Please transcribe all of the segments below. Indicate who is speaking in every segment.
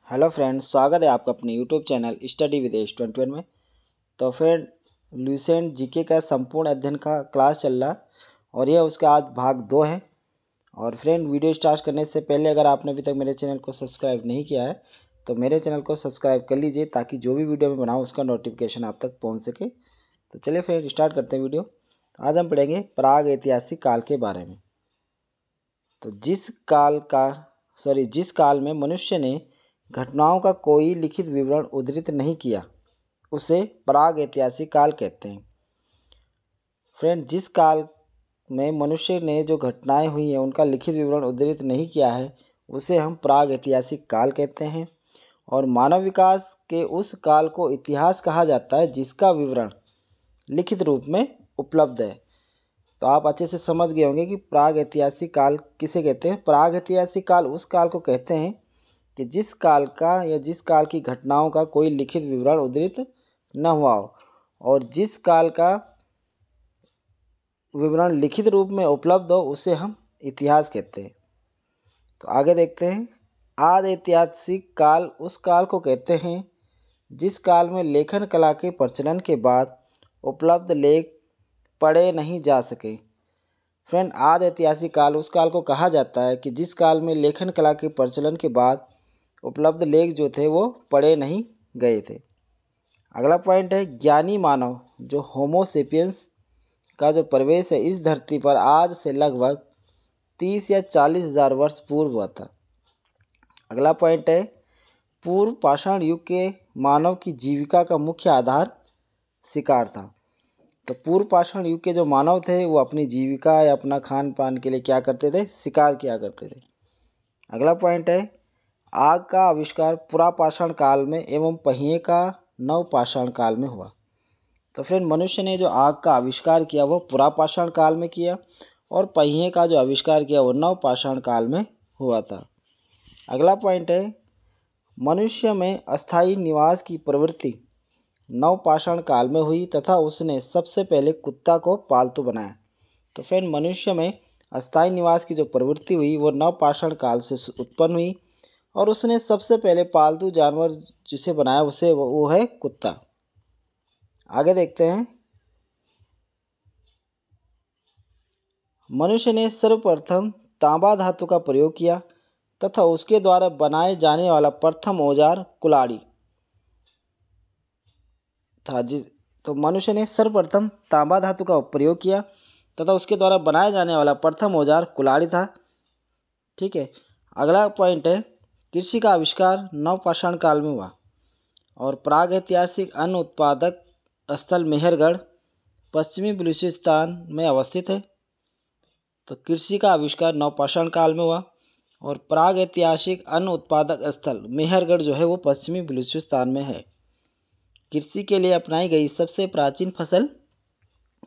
Speaker 1: Hello friends, स्वागत है आपका अपने YouTube channel study with as 21 में। तो फ्रेंड, लुसेंट जीके का संपूर्ण अध्ययन का क्लास चल रहा और यह उसका आज भाग 2 है। और फ्रेंड, वीडियो स्टार्ट करने से पहले अगर आपने अभी तक मेरे चैनल को सब्सक्राइब नहीं किया है तो मेरे चैनल को सब्सक्राइब कर लीजिए ताकि जो भी वीडियो मैं बनाऊँ उसका नोटिफिकेशन आप तक पहुँच सके। तो चलिए फ्रेंड, स्टार्ट करते हैं वीडियो। तो आज हम पढ़ेंगे प्राग ऐतिहासिक काल के बारे में। तो जिस काल में मनुष्य ने घटनाओं का कोई लिखित विवरण उद्धृत नहीं किया उसे प्राग ऐतिहासिक काल कहते हैं। फ्रेंड, जिस काल में मनुष्य ने जो घटनाएं हुई हैं उनका लिखित विवरण उद्धृत नहीं किया है उसे हम प्राग ऐतिहासिक काल कहते हैं। और मानव विकास के उस काल को इतिहास कहा जाता है जिसका विवरण लिखित रूप में उपलब्ध है। तो आप अच्छे से समझ गए होंगे कि प्राग ऐतिहासिक काल किसे कहते हैं। प्राग ऐतिहासिक काल उस काल को कहते हैं कि जिस काल का या जिस काल की घटनाओं का कोई लिखित विवरण उद्धृत न हुआ हो और जिस काल का विवरण लिखित रूप में उपलब्ध हो उसे हम इतिहास कहते हैं। तो आगे देखते हैं। आदि ऐतिहासिक काल उस काल को कहते हैं जिस काल में लेखन कला के प्रचलन के बाद उपलब्ध लेख पढ़े नहीं जा सके। फ्रेंड, आदि ऐतिहासिक काल उस काल को कहा जाता है कि जिस काल में लेखन कला के प्रचलन के बाद उपलब्ध लेख जो थे वो पढ़े नहीं गए थे। अगला पॉइंट है ज्ञानी मानव जो होमोसेपियंस का जो प्रवेश है इस धरती पर आज से लगभग 30 या 40,000 वर्ष पूर्व हुआ था। अगला पॉइंट है पूर्व पाषाण युग के मानव की जीविका का मुख्य आधार शिकार था। तो पूर्व पाषाण युग के जो मानव थे वो अपनी जीविका या अपना खान पान के लिए क्या करते थे? शिकार किया करते थे। अगला पॉइंट है आग का आविष्कार पुरापाषाण काल में एवं पहिए का नवपाषाण काल में हुआ। तो फ्रेंड, मनुष्य ने जो आग का आविष्कार किया वो पुरापाषाण काल में किया और पहिए का जो आविष्कार किया वो नवपाषाण काल में हुआ था। अगला पॉइंट है मनुष्य में अस्थायी निवास की प्रवृत्ति नवपाषाण काल में हुई तथा उसने सबसे पहले कुत्ता को पालतू बनाया। तो फ्रेंड, मनुष्य में अस्थायी निवास की जो प्रवृत्ति हुई वो नवपाषाण काल से उत्पन्न हुई और उसने सबसे पहले पालतू जानवर जिसे बनाया उसे वो है कुत्ता। आगे देखते हैं। मनुष्य ने सर्वप्रथम तांबा धातु का प्रयोग किया तथा उसके द्वारा बनाए जाने वाला प्रथम औजार कुल्हाड़ी था। तो मनुष्य ने सर्वप्रथम तांबा धातु का प्रयोग किया तथा उसके द्वारा बनाए जाने वाला प्रथम औजार कुल्हाड़ी था। ठीक है। अगला पॉइंट है कृषि का आविष्कार नवपाषाण काल में हुआ और प्राग ऐतिहासिक अन्न उत्पादक स्थल मेहरगढ़ पश्चिमी बलूचिस्तान में अवस्थित है। तो कृषि का आविष्कार नवपाषाण काल में हुआ और प्राग ऐतिहासिक अन्न उत्पादक स्थल मेहरगढ़ जो है वो पश्चिमी बलूचिस्तान में है। कृषि के लिए अपनाई गई सबसे प्राचीन फसल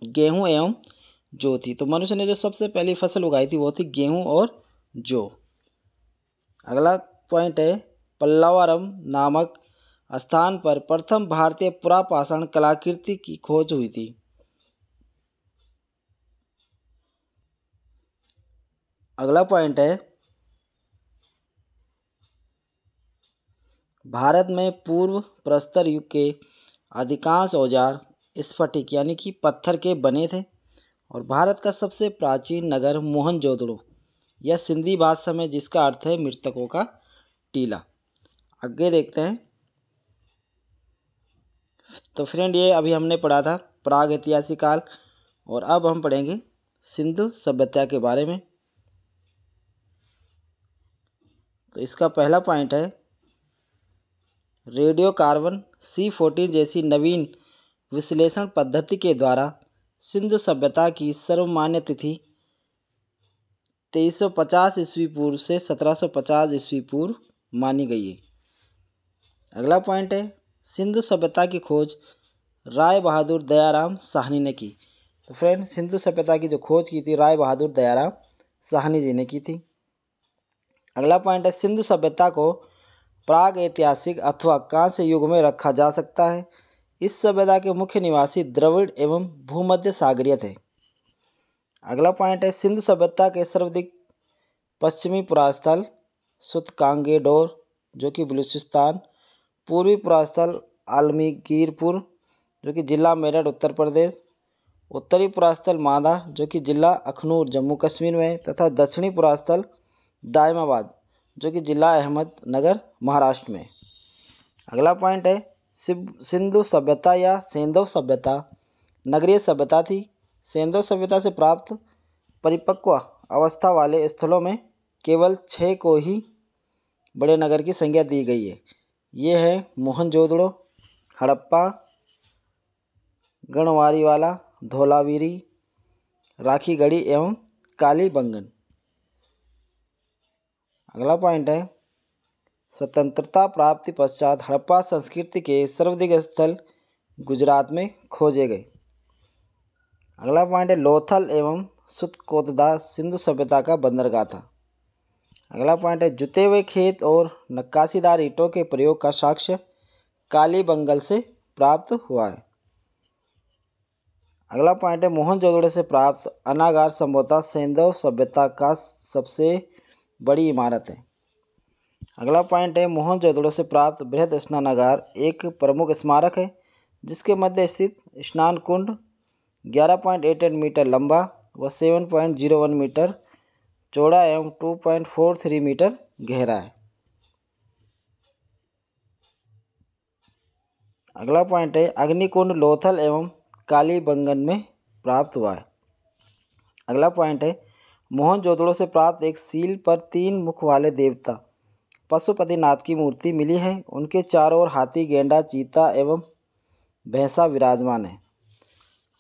Speaker 1: गेहूं एवं जौ थी। तो मनुष्य ने जो सबसे पहली फसल उगाई थी वो थी गेहूं और जौ। अगला पॉइंट है पल्लवारम नामक स्थान पर प्रथम भारतीय पुरापाषाण कलाकृति की खोज हुई थी। अगला पॉइंट है भारत में पूर्व प्रस्तर युग के अधिकांश औजार स्फटिक यानी कि पत्थर के बने थे और भारत का सबसे प्राचीन नगर मोहनजोदड़ो यह सिंधी भाषा में जिसका अर्थ है मृतकों का टीला। आगे देखते हैं। तो फ्रेंड, ये अभी हमने पढ़ा था प्राग ऐतिहासिक काल और अब हम पढ़ेंगे सिंधु सभ्यता के बारे में। तो इसका पहला पॉइंट है रेडियो कार्बन C14 जैसी नवीन विश्लेषण पद्धति के द्वारा सिंधु सभ्यता की सर्वमान्य तिथि 2350 ईस्वी पूर्व से 1750 ईस्वी पूर्व मानी गई है। अगला पॉइंट है सिंधु सभ्यता की खोज राय बहादुर दयाराम साहनी ने की। तो फ्रेंड, सिंधु सभ्यता की जो खोज की थी राय बहादुर दयाराम साहनी जी ने की थी। अगला पॉइंट है सिंधु सभ्यता को प्राग ऐतिहासिक अथवा कांस्य युग में रखा जा सकता है। इस सभ्यता के मुख्य निवासी द्रविड़ एवं भूमध्य सागरीय थे। अगला पॉइंट है सिंधु सभ्यता के सर्वाधिक पश्चिमी पुरास्थल सुतकांगेडोर जो कि बलूचिस्तान, पूर्वी पुरास्थल आलमगीरपुर जो कि जिला मेरठ उत्तर प्रदेश, उत्तरी पुरास्थल मादा जो कि जिला अखनूर जम्मू कश्मीर में, तथा दक्षिणी पुरास्थल दायमाबाद जो कि जिला अहमदनगर महाराष्ट्र में। अगला पॉइंट है सिंधु सभ्यता या सेंधव सभ्यता नगरीय सभ्यता थी। सेंधव सभ्यता से प्राप्त परिपक्व अवस्था वाले स्थलों में केवल 6 को ही बड़े नगर की संज्ञा दी गई है। ये है मोहनजोदड़ो, हड़प्पा, गढ़वारीवाला, धोलावीरी, राखीगढ़ी एवं कालीबंगन। अगला पॉइंट है स्वतंत्रता प्राप्ति पश्चात हड़प्पा संस्कृति के सर्वाधिक स्थल गुजरात में खोजे गए। अगला पॉइंट है लोथल एवं सुतकोतदा सिंधु सभ्यता का बंदरगाह था। अगला पॉइंट है जुते हुए खेत और नक्काशीदार ईंटों के प्रयोग का साक्ष्य कालीबंगन से प्राप्त हुआ है। अगला पॉइंट है मोहनजोदड़ो से प्राप्त अनागार संभवतः सेंधव सभ्यता का सबसे बड़ी इमारत है। अगला पॉइंट है मोहनजोदड़ो से प्राप्त बृहद स्नानागार एक प्रमुख स्मारक है जिसके मध्य स्थित स्नान कुंड 11.88 मीटर लंबा व 7.01 मीटर चौड़ा एवं 2.43 मीटर गहरा है। अगला पॉइंट है अग्निकुंड लोथल एवं कालीबंगन में प्राप्त हुआ है। अगला पॉइंट है मोहनजोदड़ो से प्राप्त एक सील पर 3 मुख वाले देवता पशुपतिनाथ की मूर्ति मिली है। उनके चारों ओर हाथी, गेंडा, चीता एवं भैंसा विराजमान है।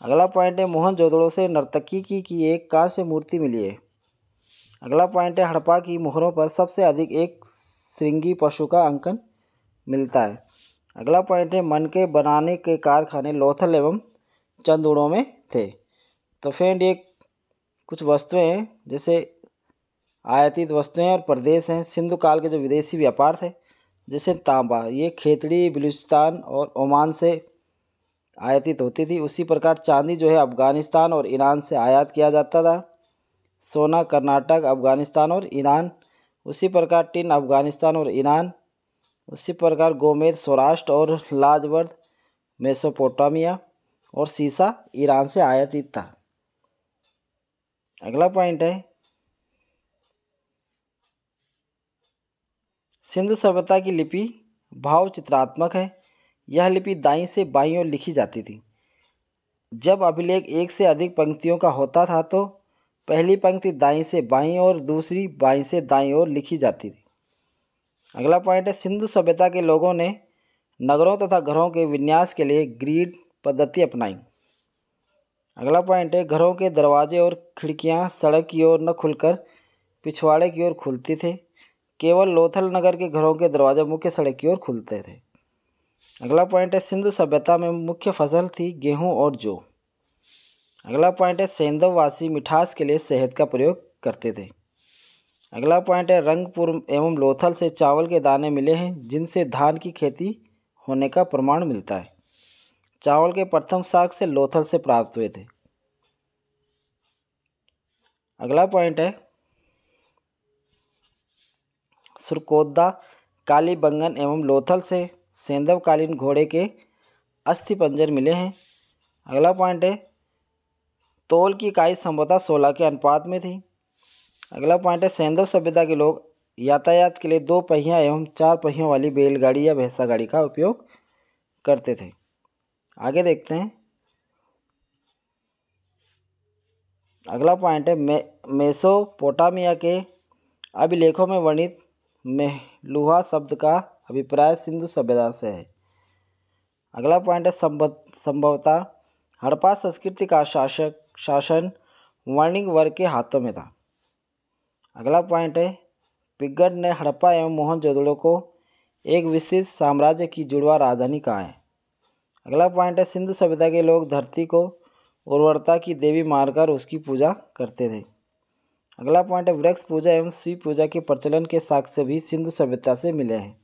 Speaker 1: अगला पॉइंट है मोहनजोदड़ो से नर्तकी की एक कांस्य मूर्ति मिली है। अगला पॉइंट है हड़प्पा की मोहरों पर सबसे अधिक एक श्रृंगी पशु का अंकन मिलता है। अगला पॉइंट है मन के बनाने के कारखाने लोथल एवं चंदूड़ों में थे। तो फ्रेंड ये कुछ वस्तुएं हैं जैसे आयातित वस्तुएं और प्रदेश हैं। सिंधु काल के जो विदेशी व्यापार थे जैसे तांबा, ये खेतड़ी, बलूचिस्तान और ओमान से आयातित होती थी। उसी प्रकार चांदी जो है अफ़गानिस्तान और ईरान से आयात किया जाता था। सोना कर्नाटक, अफ़गानिस्तान और ईरान। उसी प्रकार टिन अफ़गानिस्तान और ईरान। उसी प्रकार गोमेद सौराष्ट्र और लाजवर्द मेसोपोटामिया और सीसा ईरान से आयातित था। अगला पॉइंट है सिंधु सभ्यता की लिपि भाव चित्रात्मक है। यह लिपि दाईं से बाईं ओर लिखी जाती थी। जब अभिलेख एक से अधिक पंक्तियों का होता था तो पहली पंक्ति दाईं से बाईं और दूसरी बाईं से दाईं ओर लिखी जाती थी। अगला पॉइंट है सिंधु सभ्यता के लोगों ने नगरों तथा घरों के विन्यास के लिए ग्रिड पद्धति अपनाई। अगला पॉइंट है घरों के दरवाजे और खिड़कियां सड़क की ओर न खुलकर पिछवाड़े की ओर खुलती थे। केवल लोथल नगर के घरों के दरवाजे मुख्य सड़क की ओर खुलते थे। अगला पॉइंट है सिंधु सभ्यता में मुख्य फसल थी गेहूं और जौ। अगला पॉइंट है सेंधववासी मिठास के लिए शहद का प्रयोग करते थे। अगला पॉइंट है रंगपुर एवं लोथल से चावल के दाने मिले हैं जिनसे धान की खेती होने का प्रमाण मिलता है। चावल के प्रथम साग से लोथल से प्राप्त हुए थे। अगला पॉइंट है सुरकोतदा, कालीबंगन एवं लोथल से सेंधवकालीन घोड़े के अस्थिपंजर मिले हैं। अगला पॉइंट है तौल की इकाई संभवतः 16 के अनुपात में थी। अगला पॉइंट है सेंधव सभ्यता के लोग यातायात के लिए 2 पहिया एवं 4 पहियों वाली बैलगाड़ी या भैंसा गाड़ी का उपयोग करते थे। आगे देखते हैं। अगला पॉइंट है मेसोपोटामिया के अभिलेखों में वर्णित मेहलुहा शब्द का अभिप्राय सिंधु सभ्यता से है। अगला पॉइंट है संभवतः हड़प्पा संस्कृति का शासन वणिक वर्ग के हाथों में था। अगला पॉइंट है पिग्गट ने हड़प्पा एवं मोहनजोदड़ो को एक विस्तृत साम्राज्य की जुड़वा राजधानी कहा है। अगला पॉइंट है सिंधु सभ्यता के लोग धरती को उर्वरता की देवी मानकर उसकी पूजा करते थे। अगला पॉइंट है वृक्ष पूजा एवं शिव पूजा के प्रचलन के साक्ष्य भी सिंधु सभ्यता से मिले हैं।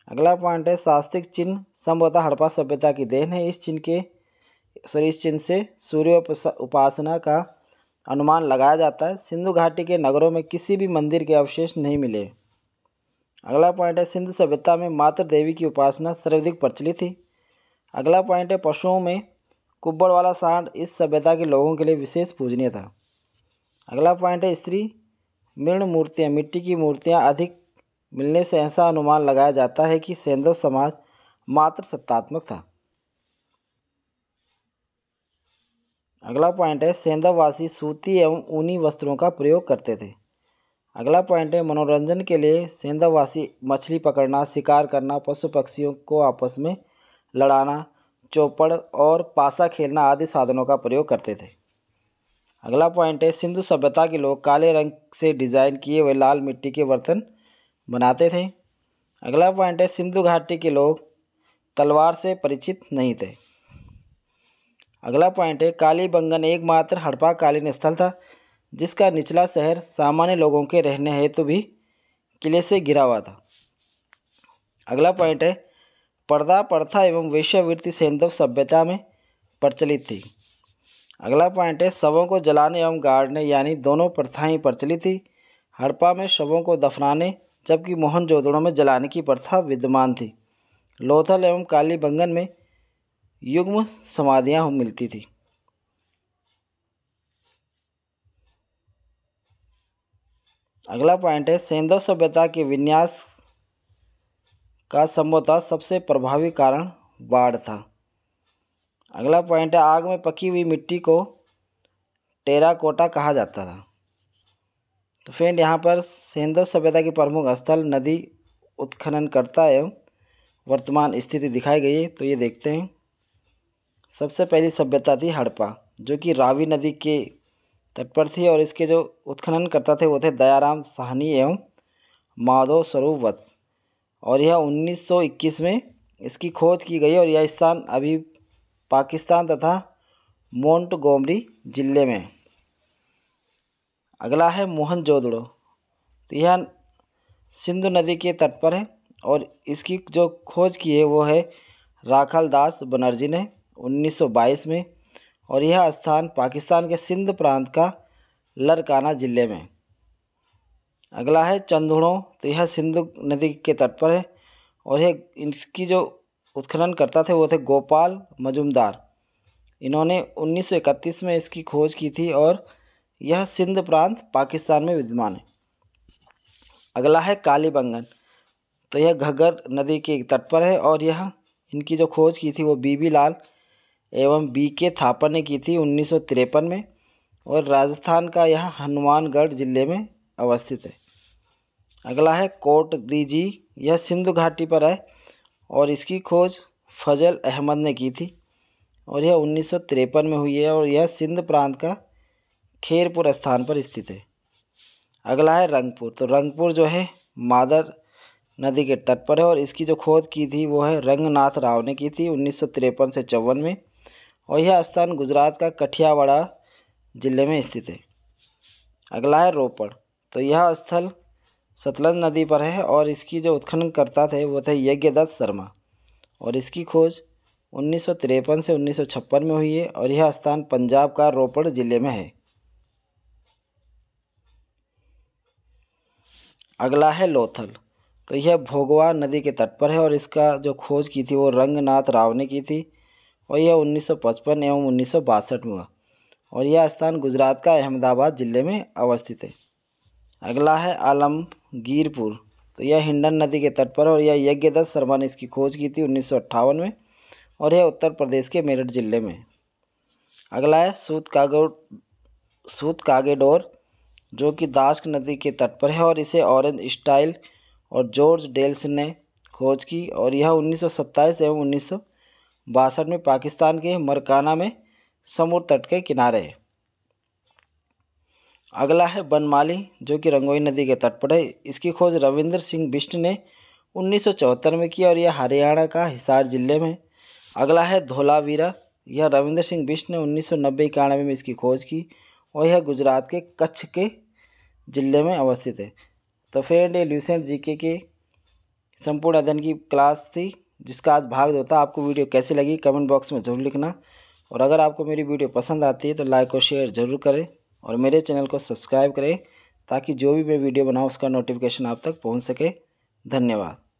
Speaker 1: अगला पॉइंट है शास्त्रिक चिन्ह संभवतः हड़प्पा सभ्यता की देन है। इस चिन्ह से सूर्य उपासना का अनुमान लगाया जाता है। सिंधु घाटी के नगरों में किसी भी मंदिर के अवशेष नहीं मिले। अगला पॉइंट है सिंधु सभ्यता में मातृ देवी की उपासना सर्वाधिक प्रचलित थी। अगला पॉइंट है पशुओं में कुब्बड़ वाला सांड इस सभ्यता के लोगों के लिए विशेष पूजनीय था। अगला पॉइंट है स्त्री मृण मूर्तियाँ मिट्टी की मूर्तियाँ अधिक मिलने से ऐसा अनुमान लगाया जाता है कि सैंधव समाज मात्र सत्तात्मक था। अगला पॉइंट है सैंधववासी सूती एवं ऊनी वस्त्रों का प्रयोग करते थे। अगला पॉइंट है मनोरंजन के लिए सैंधववासी मछली पकड़ना, शिकार करना, पशु पक्षियों को आपस में लड़ाना, चौपड़ और पासा खेलना आदि साधनों का प्रयोग करते थे। अगला पॉइंट है सिंधु सभ्यता के लोग काले रंग से डिजाइन किए हुए लाल मिट्टी के बर्तन बनाते थे। अगला पॉइंट है सिंधु घाटी के लोग तलवार से परिचित नहीं थे। अगला पॉइंट है कालीबंगन एकमात्र हड़प्पा स्थल था जिसका निचला शहर सामान्य लोगों के रहने हेतु भी किले से घिरा हुआ था। अगला पॉइंट है पर्दा प्रथा एवं वेश्यावृत्ति सैंधव सभ्यता में प्रचलित थी। अगला पॉइंट है शवों को जलाने एवं गाड़ने यानी दोनों प्रथाएं प्रचलित थी। हड़प्पा में शवों को दफनाने जबकि मोहनजोदड़ो में जलाने की प्रथा विद्यमान थी। लोथल एवं कालीबंगन में युग्म समाधियां मिलती थी। अगला पॉइंट है सैंधव सभ्यता के विन्यास का संभवतः सबसे प्रभावी कारण बाढ़ था। अगला पॉइंट है आग में पकी हुई मिट्टी को टेराकोटा कहा जाता था। तो फ्रेंड यहाँ पर सैंधव सभ्यता की प्रमुख स्थल, नदी, उत्खननकर्ता एवं वर्तमान स्थिति दिखाई गई है। तो ये देखते हैं। सबसे पहली सभ्यता थी हड़प्पा जो कि रावी नदी के तट पर थी और इसके जो उत्खननकर्ता थे वो थे दयाराम साहनी एवं माधव स्वरूप वत्स और यह 1921 में इसकी खोज की गई और यह स्थान अभी पाकिस्तान तथा मोंटगोमरी जिले में। अगला है मोहनजोदड़ो। तो यह सिंधु नदी के तट पर है और इसकी जो खोज की है वो है राखल दास बनर्जी ने 1922 में और यह स्थान पाकिस्तान के सिंध प्रांत का लरकाना जिले में। अगला है चंदुड़ो। तो यह सिंधु नदी के तट पर है और यह इसकी जो उत्खनन करता थे वो थे गोपाल मजुमदार। इन्होंने 1931 में इसकी खोज की थी और यह सिंध प्रांत पाकिस्तान में विद्यमान है। अगला है कालीबंगन। तो यह घग्गर नदी के तट पर है और यह इनकी जो खोज की थी वो बीबी लाल एवं बीके थापर ने की थी 1953 में और राजस्थान का यह हनुमानगढ़ जिले में अवस्थित है। अगला है कोट दीजी। यह सिंधु घाटी पर है और इसकी खोज फजल अहमद ने की थी और यह 1953 में हुई है और यह सिंध प्रांत का खेरपुर स्थान पर स्थित है। अगला है रंगपुर। तो रंगपुर जो है मादर नदी के तट पर है और इसकी जो खोज की थी वो है रंगनाथ राव ने की थी 1953 से 54 में और यह स्थान गुजरात का कठियावाड़ा जिले में स्थित है। अगला है रोपड़। तो यह स्थल सतलज नदी पर है और इसकी जो उत्खननकर्ता थे वो थे यज्ञदत्त शर्मा और इसकी खोज 1953 से 1956 में हुई है और यह स्थान पंजाब का रोपड़ जिले में है। अगला है लोथल। तो यह भोगवा नदी के तट पर है और इसका जो खोज की थी वो रंगनाथ राव ने की थी और यह 1955 एवं 1962 में हुआ और यह स्थान गुजरात का अहमदाबाद जिले में अवस्थित है। अगला है आलमगीरपुर। तो यह हिंडन नदी के तट पर है और यह यज्ञदत्त शर्मा ने इसकी खोज की थी 1958 में और यह उत्तर प्रदेश के मेरठ जिले में। अगला है सूतकागेडोर जो कि दास्क नदी के तट पर है और इसे ऑरेंज स्टाइल और जॉर्ज डेल्स ने खोज की और यह 1927 एवं 1962 में पाकिस्तान के मरकाना में समुद्र तट के किनारे है। अगला है बनमाली जो कि रंगोई नदी के तट पर है। इसकी खोज रविंद्र सिंह बिष्ट ने 1974 में की और यह हरियाणा का हिसार जिले में। अगला है धोलावीरा। यह रविंद्र सिंह बिष्ट ने 1990-91 में इसकी खोज की और यह गुजरात के कच्छ के जिले में अवस्थित है। तो फ्रेंड ये ल्यूसेंट जीके के संपूर्ण अध्ययन की क्लास थी जिसका आज भाग 2 था। आपको वीडियो कैसी लगी कमेंट बॉक्स में ज़रूर लिखना और अगर आपको मेरी वीडियो पसंद आती है तो लाइक और शेयर ज़रूर करें और मेरे चैनल को सब्सक्राइब करें ताकि जो भी मैं वीडियो बनाऊँ उसका नोटिफिकेशन आप तक पहुंच सके। धन्यवाद।